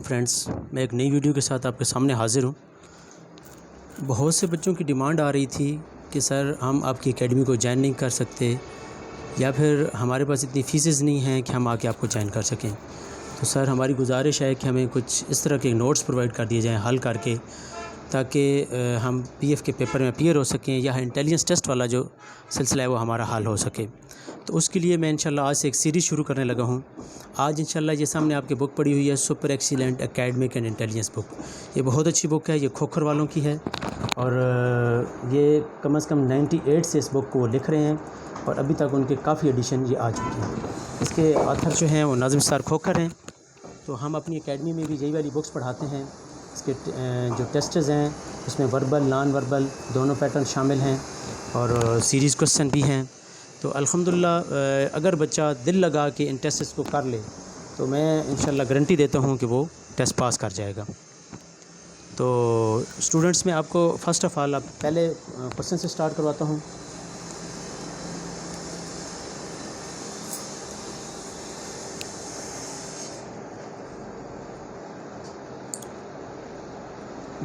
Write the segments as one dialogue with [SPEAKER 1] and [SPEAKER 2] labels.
[SPEAKER 1] Friends, मैं एक नई वीडियो के साथ आपके सामने हाज़िर हूँ। बहुत से बच्चों की डिमांड आ रही थी कि सर हम आपकी एकेडमी को ज्वाइन नहीं कर सकते या फिर हमारे पास इतनी फ़ीसेस नहीं हैं कि हम आके आपको ज्वाइन कर सकें। तो सर हमारी गुजारिश है कि हमें कुछ इस तरह के नोट्स प्रोवाइड कर दिए जाएँ हल करके, ताकि हम पीएफ के पेपर में अपीयर हो सकें या इंटेलिजेंस टेस्ट वाला जो सिलसिला है वो हमारा हल हो सके। तो उसके लिए मैं इंशाल्लाह आज से एक सीरीज़ शुरू करने लगा हूँ। आज इंशाल्लाह ये सामने आपकी बुक पड़ी हुई है, super excellent academic and intelligence book. ये बहुत अच्छी बुक है, ये खोखर वालों की है और ये कम से कम 98 से इस बुक को वो लिख रहे हैं और अभी तक उनके काफ़ी एडिशन ये आ चुके हैं। इसके ऑथर जो हैं वो नाज़िम निसार खोखर हैं। तो हम अपनी एकेडमी में भी यही वाली बुक्स पढ़ाते हैं। इसके जो टेस्ट्स हैं उसमें वर्बल नॉन वर्बल दोनों पैटर्न शामिल हैं और सीरीज़ क्वेश्चन भी हैं। तो अल्हम्दुलिल्लाह अगर बच्चा दिल लगा के इन टेस्ट्स को कर ले तो मैं इंशाल्लाह गारंटी देता हूँ कि वो टेस्ट पास कर जाएगा। तो स्टूडेंट्स में आपको फ़र्स्ट ऑफ़ ऑल आप पहले क्वेश्चन से स्टार्ट करवाता हूँ।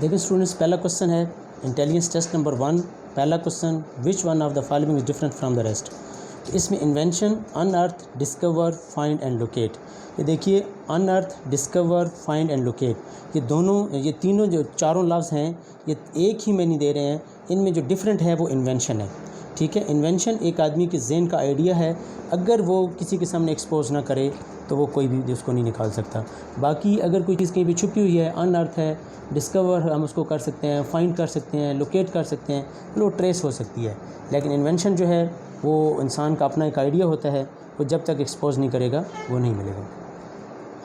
[SPEAKER 1] देखिए स्टूडेंट्स, पहला क्वेश्चन है इंटेलिजेंस टेस्ट नंबर 1। पहला question, which one of the following is different from the rest. तो इसमें invention, unearth, discover, find and locate. ये देखिए unearth, discover, find and locate, ये तीनों जो चारों लफ्ज़ हैं ये एक ही में नहीं दे रहे हैं। इनमें जो डिफरेंट है वो इन्वेंशन है। ठीक है, इन्वेंशन एक आदमी के ज़हन का आइडिया है, अगर वो किसी के सामने एक्सपोज ना करे तो वो कोई भी उसको नहीं निकाल सकता। बाकी अगर कोई चीज़ कहीं भी छुपी हुई है, अनअर्थ है, डिस्कवर हम उसको कर सकते हैं, फाइंड कर सकते हैं, लोकेट कर सकते हैं, वो ट्रेस हो सकती है। लेकिन इन्वेंशन जो है वो इंसान का अपना एक आइडिया होता है, वो जब तक एक्सपोज नहीं करेगा वो नहीं मिलेगा।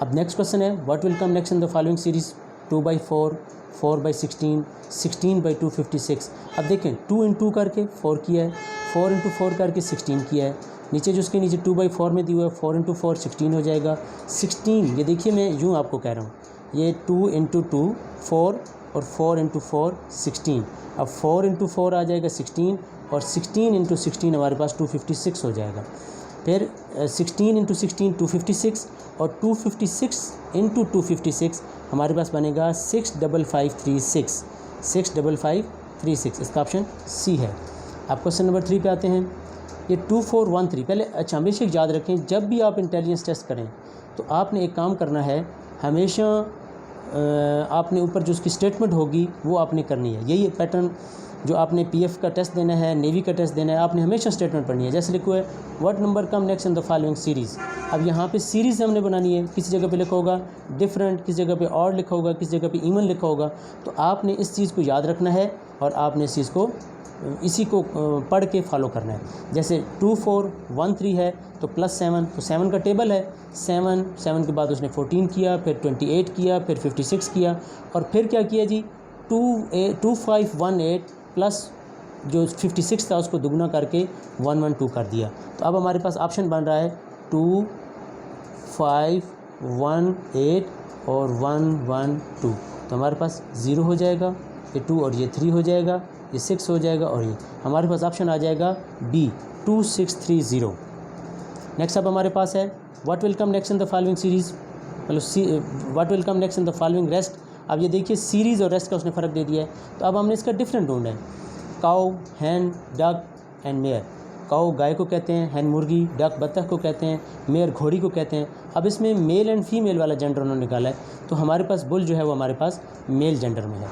[SPEAKER 1] अब नेक्स्ट क्वेश्चन है, what will come next in the following series. 2/4, 4/16, 16/256। अब देखें 2 × 2 करके 4 किया है, 4 × 4 करके 16 किया है। नीचे जो उसके नीचे 2/4 में दिया हुआ है, 4 × 4 16 हो जाएगा। 16 ये देखिए मैं यूँ आपको कह रहा हूँ, ये 2 × 2 4 और 4 × 4 16। अब 4 × 4 आ जाएगा 16 और 16 × 16 हमारे पास 256 हो जाएगा। फिर 16 × 16 256 और 256 × 256 हमारे पास बनेगा 65536। 65536 इसका ऑप्शन सी है। आप क्वेश्चन नंबर 3 पे आते हैं। ये 2413 पहले अच्छा हमेशा याद रखें, जब भी आप इंटेलिजेंस टेस्ट करें तो आपने एक काम करना है, हमेशा आपने ऊपर जो उसकी स्टेटमेंट होगी वो आपने करनी है। यही पैटर्न जो आपने पीएफ का टेस्ट देना है, नेवी का टेस्ट देना है, आपने हमेशा स्टेटमेंट पढ़नी है। जैसे लिखो है what number come next in the following series. अब यहाँ पे सीरीज़ हमने बनानी है, किसी जगह पे लिखा होगा डिफरेंट, किसी जगह पे और लिखा होगा, किसी जगह पे इवन लिखा होगा। तो आपने इस चीज़ को याद रखना है और आपने इस चीज़ को इसी को पढ़ के फॉलो करना है। जैसे 2413 है तो +7, तो 7 का टेबल है, 7 के बाद उसने 14 किया, फिर 28 किया, फिर 56 किया और फिर क्या किया जी 2518 प्लस जो 56 था उसको दुगना करके 112 कर दिया। तो अब हमारे पास ऑप्शन बन रहा है 2518 और 112। तो हमारे पास 0 हो जाएगा, ये 2 और ये 3 हो जाएगा, ये 6 हो जाएगा और ये हमारे पास ऑप्शन आ जाएगा बी 2630। नेक्स्ट अब हमारे पास है what will come next in the following series, मतलब what will come next in the following rest. अब ये देखिए सीरीज़ और रेस्ट का उसने फ़र्क दे दिया है। तो अब हमने इसका डिफरेंट ढूंढना है। काऊ, हैन, डक एंड मेयर। काऊ गाय को कहते हैं, हैन मुर्गी, डक बत्तख को कहते हैं, मेयर घोड़ी को कहते हैं। अब इसमें मेल एंड फीमेल वाला जेंडर उन्होंने निकाला है, तो हमारे पास बुल जो है वो हमारे पास मेल जेंडर में है।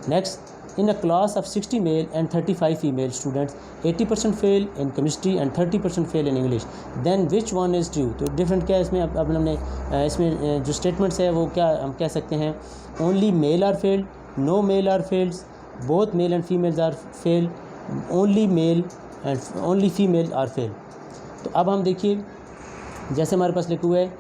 [SPEAKER 1] Next, in a class of 60 male and 35 female students, 80% fail in chemistry and 30% fail in English, then which one is true। तो डिफरेंट क्या है इसमें, अब हमने इसमें जो स्टेटमेंट्स है वो क्या हम कह सकते हैं, only male are failed, no male are faileds, both male and females are fail, only male and only female are fail. तो अब हम देखिए जैसे हमारे पास लिखा हुआ है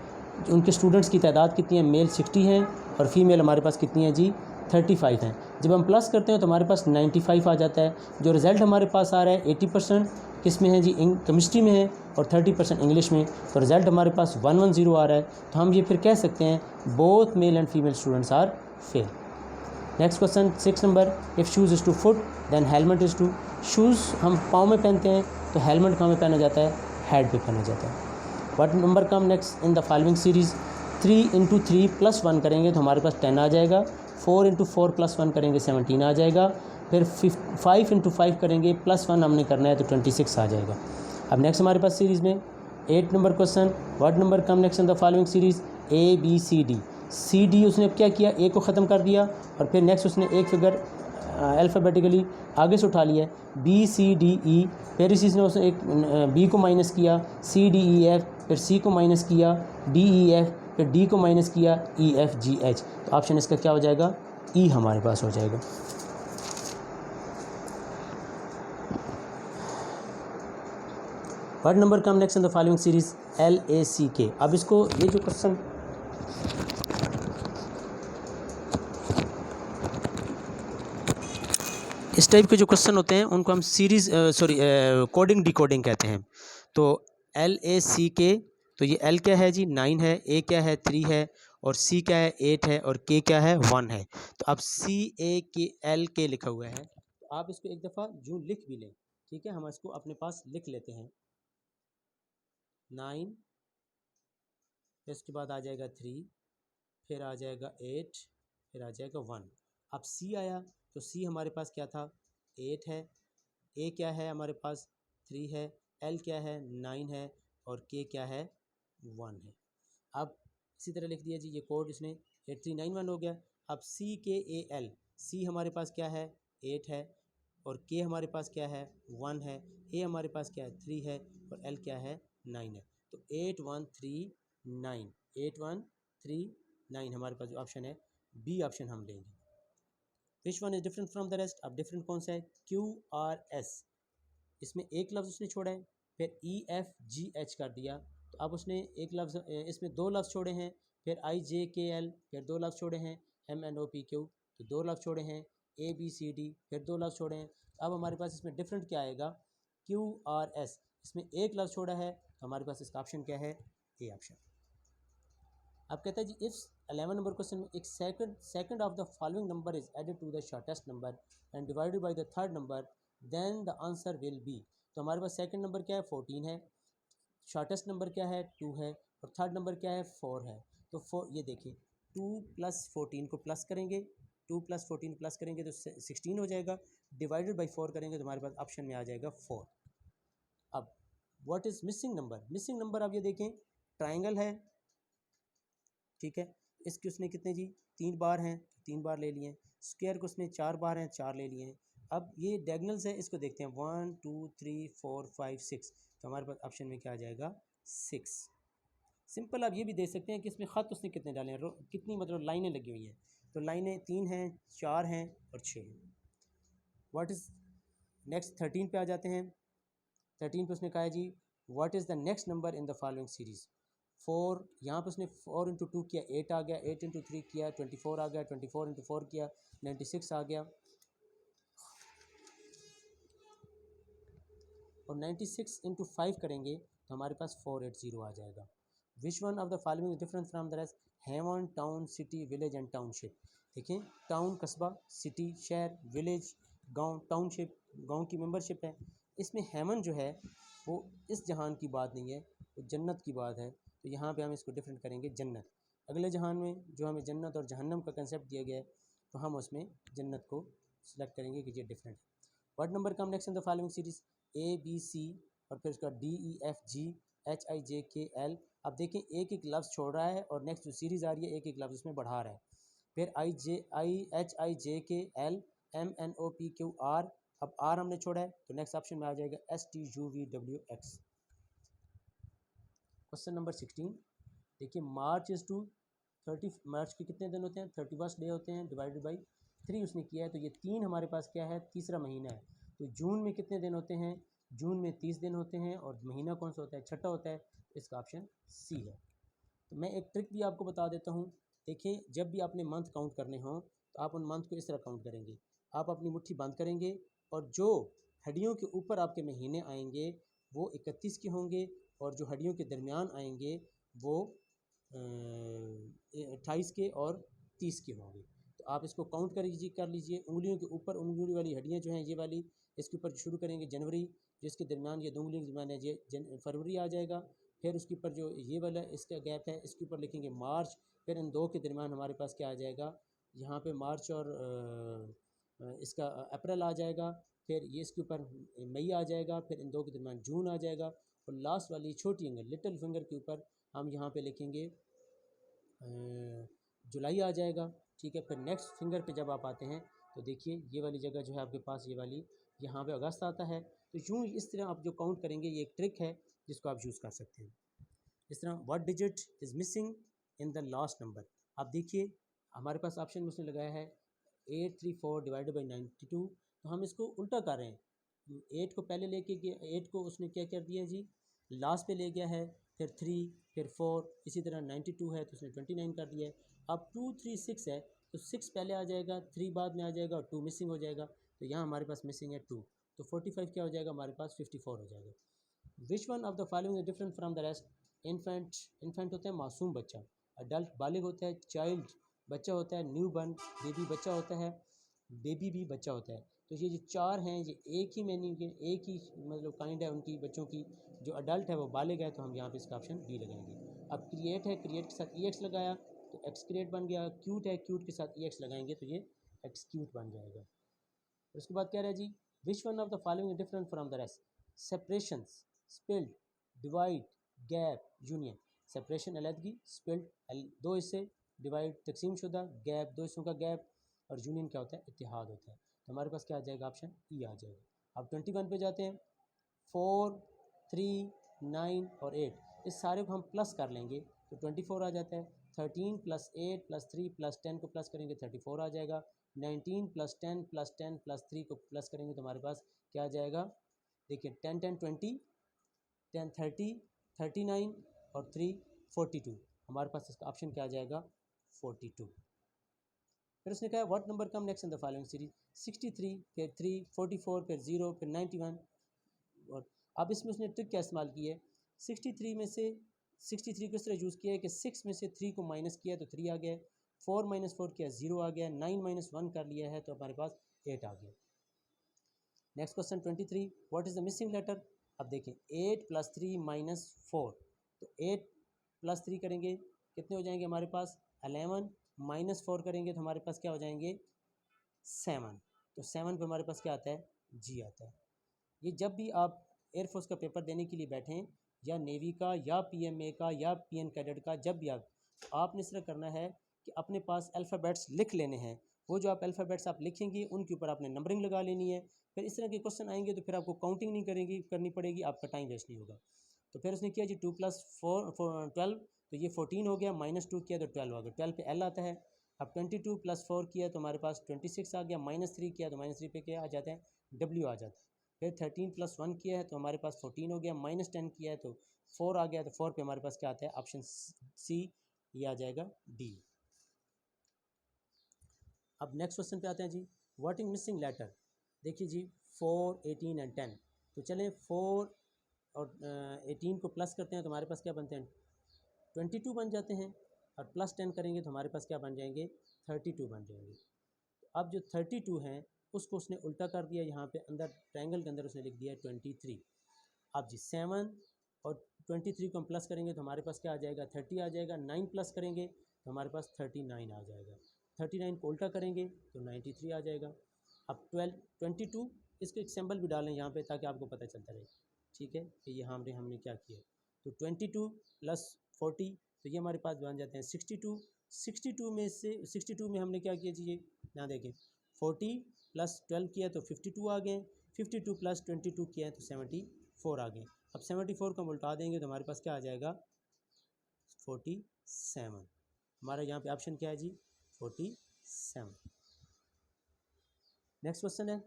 [SPEAKER 1] उनके स्टूडेंट्स की तादाद कितनी है, मेल 60 हैं और फीमेल हमारे पास कितनी है जी 35 हैं। जब हम प्लस करते हैं तो हमारे पास 95 आ जाता है। जो रिज़ल्ट हमारे पास आ रहा है 80% किस में है जी, केमिस्ट्री में है और 30% इंग्लिश में, तो रिज़ल्ट हमारे पास 110 आ रहा है। तो हम ये फिर कह सकते हैं both male and female students are fail. Next question 6 number, if shoes is to foot then helmet is to. Shoes हम पाँव में पहनते हैं तो हेलमेट कहाँ में पहना जाता है, हेड पे पहना जाता है। What number come next in the following series. 3 into 3 plus 1 करेंगे तो हमारे पास 10 आ जाएगा। 4 इंटू 4 प्लस 1 करेंगे 17 आ जाएगा। फिर 5 इंटू 5 करेंगे प्लस 1 हमने करना है तो 26 आ जाएगा। अब नेक्स्ट हमारे पास सीरीज़ में 8 number question, what number come next in the following series ABCD। CD उसने अब क्या किया, A को ख़त्म कर दिया और फिर नेक्स्ट उसने एक फिगर अल्फ़ाबेटिकली आगे से उठा लिया है BCDE। फिर इसी ने उसने एक B को माइनस किया CDEF, फिर C को माइनस किया DEF, फिर D को माइनस किया EFGH। तो ऑप्शन इसका क्या हो जाएगा, E हमारे पास हो जाएगा। What number come next in the following series LACK। अब इसको ये जो क्वेश्चन इस टाइप के जो क्वेश्चन होते हैं उनको हम सीरीज़ कोडिंग डिकोडिंग कहते हैं। तो LACK, तो ये L क्या है जी 9 है, A क्या है 3 है और C क्या है 8 है और K क्या है 1 है। तो अब CALK लिखा हुआ है, तो आप इसको एक दफ़ा जो लिख भी लें, ठीक है, हम इसको अपने पास लिख लेते हैं। 9, इसके बाद आ जाएगा 3, फिर आ जाएगा 8, फिर आ जाएगा 1। अब C आया तो C हमारे पास क्या था 8 है, A क्या है हमारे पास 3 है, L क्या है 9 है और K क्या है 1 है। अब इसी तरह लिख दिया जी, ये कोड इसने 8391 हो गया। अब CKAL, C हमारे पास क्या है 8 है और K हमारे पास क्या है 1 है, A हमारे पास क्या है 3 है और L क्या है 9 है। तो 8139, 8139 हमारे पास जो ऑप्शन है B ऑप्शन हम लेंगे। Which one is different from the rest. अब डिफरेंट कौन सा है, QRS, इसमें एक लफ्ज़ उसने छोड़ा है, फिर EFGH कर दिया। तो अब उसने एक लफ्ज़ इसमें दो लफ्ज़ छोड़े हैं, फिर IJKL, फिर दो लफ्ज़ छोड़े हैं MNOPQ, तो दो लफ्ज़ छोड़े हैं ABCD, फिर दो लफ्ज़ छोड़े हैं। अब हमारे पास इसमें डिफरेंट क्या आएगा, QRS, इसमें एक लफ्ज़ छोड़ा है तो हमारे पास इसका ऑप्शन क्या है, ए ऑप्शन। अब कहता है जी इफ़ 11 नंबर क्वेश्चन में एक second of the following number is added to the shortest number and divided by the third number then the answer will be. तो हमारे पास सेकंड नंबर क्या है 14 है, शॉर्टेस्ट नंबर क्या है 2 है और थर्ड नंबर क्या है 4 है। तो 4, ये देखिए 2 प्लस 14 को प्लस करेंगे, 2 प्लस 14 प्लस करेंगे तो 16 हो जाएगा, डिवाइडेड बाई 4 करेंगे तो हमारे पास ऑप्शन में आ जाएगा 4। अब what is missing number, missing number आप ये देखें ट्राइंगल है, ठीक है, इसके उसने कितने जी 3 बार हैं, 3 बार ले लिए। स्क्वायर को उसने 4 बार हैं, 4 ले लिए हैं। अब ये डायगोनल्स है, इसको देखते हैं 1 2 3 4 5 6, तो हमारे पास ऑप्शन में क्या आ जाएगा 6। सिंपल आप ये भी देख सकते हैं कि इसमें ख़त उसने कितने डाले हैं, कितनी मतलब लाइनें लगी हुई हैं, तो लाइनें 3 हैं, 4 हैं और 6 हैं। व्हाट इज़ नेक्स्ट 13 पे आ जाते हैं। 13 पे उसने कहा है जी what is the next number in the following series. 4, यहाँ पे उसने 4 इंटू 2 किया 8 आ गया, 8 इंटू 3 किया 24 आ गया, 24 इंटू 4 किया 96 आ गया और 96 इंटू 5 करेंगे तो हमारे पास 480 आ जाएगा। Which one of the following is different from the rest, heaven, town, city, village and township. देखें टाउन कस्बा, सिटी शहर, विलेज गांव, टाउनशिप गांव की मेंबरशिप है। इसमें हेवन जो है वो इस जहान की बात नहीं है, वो जन्नत की बात है, तो यहाँ पे हम इसको डिफरेंट करेंगे जन्नत। अगले जहान में जो हमें जन्नत और जहन्नम का कंसेप्ट दिया गया है तो हम उसमें जन्नत को सिलेक्ट करेंगे कि ये डिफरेंट है। What number come next in the following series ABC और फिर उसका DEFGHIJKL। अब देखें एक एक लफ्ज़ छोड़ रहा है और नेक्स्ट जो सीरीज़ आ रही है एक एक लफ्ज़ उसमें बढ़ा रहा है। फिर IHIJKL MNOPQR, अब R हमने छोड़ा है तो नेक्स्ट ऑप्शन में आ जाएगा STUVWX। क्वेश्चन नंबर 16 देखिए मार्च इज़ टू 30, मार्च के कितने दिन होते हैं 31 डे होते हैं, डिवाइडेड बाई 3 उसने किया है, तो ये 3 हमारे पास क्या है तीसरा महीना है। तो जून में कितने दिन होते हैं, जून में 30 दिन होते हैं और महीना कौन सा होता है छठा होता है, इसका ऑप्शन C है। तो मैं एक ट्रिक भी आपको बता देता हूँ। देखिए जब भी आपने मंथ काउंट करने हों तो आप उन मंथ को इस तरह काउंट करेंगे, आप अपनी मुट्ठी बंद करेंगे और जो हड्डियों के ऊपर आपके महीने आएंगे वो 31 के होंगे और जो हड्डियों के दरमियान आएंगे वो 28 के और 30 के होंगे। तो आप इसको काउंट कर लीजिए उंगलियों के ऊपर, उंगली वाली हड्डियाँ जो हैं ये वाली, इसके ऊपर शुरू करेंगे जनवरी, जिसके दरमियान ये 2 उंगलियों के दरमियान है ये फरवरी आ जाएगा फिर उसके ऊपर जो ये वाला इसका गैप है इसके ऊपर लिखेंगे मार्च, फिर इन दो के दरमियान हमारे पास क्या आ जाएगा, यहाँ पे मार्च और इसका अप्रैल आ जाएगा, फिर ये इसके ऊपर मई आ जाएगा, फिर इन दो के दरमियान जून आ जाएगा, और लास्ट वाली छोटी फिंगर लिटिल फिंगर के ऊपर हम यहाँ पे लिखेंगे जुलाई आ जाएगा। ठीक है, फिर नेक्स्ट फिंगर पे जब आप आते हैं तो देखिए ये वाली जगह जो है आपके पास, ये वाली यहाँ पे अगस्त आता है। तो यूँ इस तरह आप जो काउंट करेंगे, ये एक ट्रिक है जिसको आप यूज़ कर सकते हैं। इस तरह what digit is missing in the last number. आप देखिए हमारे पास ऑप्शन में उसने लगाया है 834 डिवाइडेड बाई 92, तो हम इसको उल्टा कर रहे हैं। 8 को पहले लेके गया, 8 को उसने क्या कर दिया जी, लास्ट पे ले गया है, फिर 3, फिर 4, इसी तरह 92 है तो उसने 29 कर दिया है। अब 2 3 6 है तो 6 पहले आ जाएगा, 3 बाद में आ जाएगा और 2 मिसिंग हो जाएगा, तो यहाँ हमारे पास मिसिंग है 2, तो 45 क्या हो जाएगा हमारे पास, 54 हो जाएगा। Which one of the following is different from the rest. Infant, infant होता है मासूम बच्चा, अडल्ट बालिग होता है, चाइल्ड बच्चा होता है, न्यू बर्न बेबी बच्चा होता है, बेबी भी बच्चा होता है। तो ये जो चार हैं ये एक ही मैनी के, एक ही मतलब काइंड है उनकी बच्चों की। जो अडल्ट है वो बालिग है, तो हम यहाँ पे इसका ऑप्शन बी लगाएंगे। अब क्रिएट है, क्रिएट के साथ ई एक्स लगाया तो एक्सक्रिएट बन गया। क्यूट है, क्यूट के साथ ई एक्स लगाएंगे तो ये एक्सक्यूट बन जाएगा। फिर उसके बाद क्या रहा जी, which one of the following is different from the rest. Separations, split, divide, gap, union. Separation अलहदगी, स्पिल्ड दो हिस्से, डिवाइड तकसीम शुदा, गैप दो हिस्सों का गैप, और यूनियन क्या होता है, इत्तेहाद होता है। तो हमारे पास क्या आ जाएगा, ऑप्शन ई आ जाएगा। अब 21 पे जाते हैं। 4, 3, 9 और 8 इस सारे को हम प्लस कर लेंगे तो 24 आ जाता है। 13 + 8 + 3 + 10 को प्लस करेंगे 34 आ जाएगा। 19 + 10 + 10 + 3 को प्लस करेंगे तो हमारे पास क्या आ जाएगा, देखिए 10 10 20, 10 30, 39 और 3 42। हमारे पास इसका ऑप्शन क्या आ जाएगा, 42। फिर उसने कहा what number come next in the following series. 63, फिर 3, 44, फिर 0, फिर 91। और अब इसमें उसने ट्रिक क्या इस्तेमाल की है, 63 में से 63 को इस तरह यूज़ किया है कि 6 में से 3 को माइनस किया तो 3 आ गया, 4 - 4 किया 0 आ गया, 9 - 1 कर लिया है तो हमारे पास 8 आ गया। Next question 23, what is the missing letter. अब देखें 8 + 3 - 4, तो 8 + 3 करेंगे कितने हो जाएंगे हमारे पास 11, -4 करेंगे तो हमारे पास क्या हो जाएंगे 7। तो 7 पे हमारे पास क्या आता है, जी आता है। ये जब भी आप एयरफोर्स का पेपर देने के लिए बैठें, या नेवी का या पीएमए का या पीएन कैडेट का, जब भी आपने इस तरह करना है कि अपने पास अल्फ़ाबेट्स लिख लेने हैं। वो जो आप अल्फ़ाबेट्स आप लिखेंगे उनके ऊपर आपने नंबरिंग लगा लेनी है। फिर इस तरह के क्वेश्चन आएंगे तो फिर आपको काउंटिंग नहीं करनी पड़ेगी, आपका टाइम वेस्ट नहीं होगा। तो फिर उसने किया जी 2 + 4 12, तो ये 14 हो गया, -2 किया तो 12 हो गया, 12 पे एल आता है। अब 22 + 4 किया तो हमारे पास 26 आ गया, -3 किया तो -3 पे क्या आ जाता है, डब्ल्यू आ जाता है। फिर 13 + 1 किया है तो हमारे पास 14 हो गया, -10 किया है तो 4 आ गया, तो 4 पे हमारे पास क्या आता है, ऑप्शन सी, ये आ जाएगा डी। अब नेक्स्ट क्वेश्चन पे आते हैं जी, व्हाट इज मिसिंग लेटर। देखिए जी 4, 18 एंड 10, तो चलें 4 और 18 को प्लस करते हैं तो हमारे पास क्या बनते हैं 22 बन जाते हैं, और प्लस 10 करेंगे तो हमारे पास क्या बन जाएंगे 32 बन जाएंगे। अब जो 32 हैं उसको उसने उल्टा कर दिया, यहाँ पे अंदर ट्रायंगल के अंदर उसने लिख दिया 23। अब जी 7 और 23 को हम प्लस करेंगे तो हमारे पास क्या आ जाएगा 30 आ जाएगा। 9 प्लस करेंगे तो हमारे पास 39 आ जाएगा। 39 को उल्टा करेंगे तो 93 आ जाएगा। अब 22 इसके एक सिंबल भी डालें यहाँ पे ताकि आपको पता चलता रहे, ठीक है, कि ये हमने क्या किया। तो 22 + 40, तो ये हमारे पास बन जाते हैं 62। 62 में से 62 में हमने क्या किया जी, ये यहाँ देखें 40 + 12 किया तो 52 आ गए, 52 + 22 किया तो 74 आ गए। अब 74 को हम उल्टा देंगे तो हमारे पास क्या आ जाएगा 47। हमारा यहाँ पे ऑप्शन क्या है जी 47। नेक्स्ट क्वेश्चन है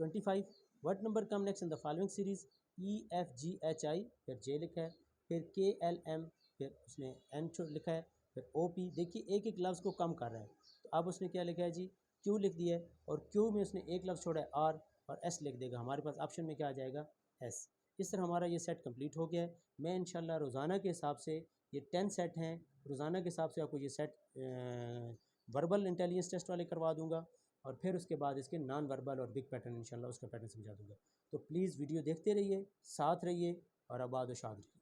[SPEAKER 1] 25, what number come next in the following series. EFGHI, फिर J लिखा है, फिर KLM, फिर उसने N लिखा है, फिर OP। देखिए एक एक लफ्ज़ को कम कर रहा है, तो अब उसने क्या लिखा है जी Q लिख दिया है, और Q में उसने एक लफ्ज़ छोड़ा है R, और S लिख देगा। हमारे पास ऑप्शन में क्या आ जाएगा S। इस तरह हमारा ये सेट कंप्लीट हो गया है। मैं इंशाल्लाह रोज़ाना के हिसाब से, ये 10 सेट हैं, रोज़ाना के हिसाब से आपको ये सेट वर्बल इंटेलिजेंस टेस्ट वाले करवा दूँगा, और फिर उसके बाद इसके नॉन वर्बल और बिग पैटर्न इंशाल्लाह उसका पैटर्न समझा दूँगा। तो प्लीज़ वीडियो देखते रहिए, साथ रहिए और आबाद व शाद रहिए।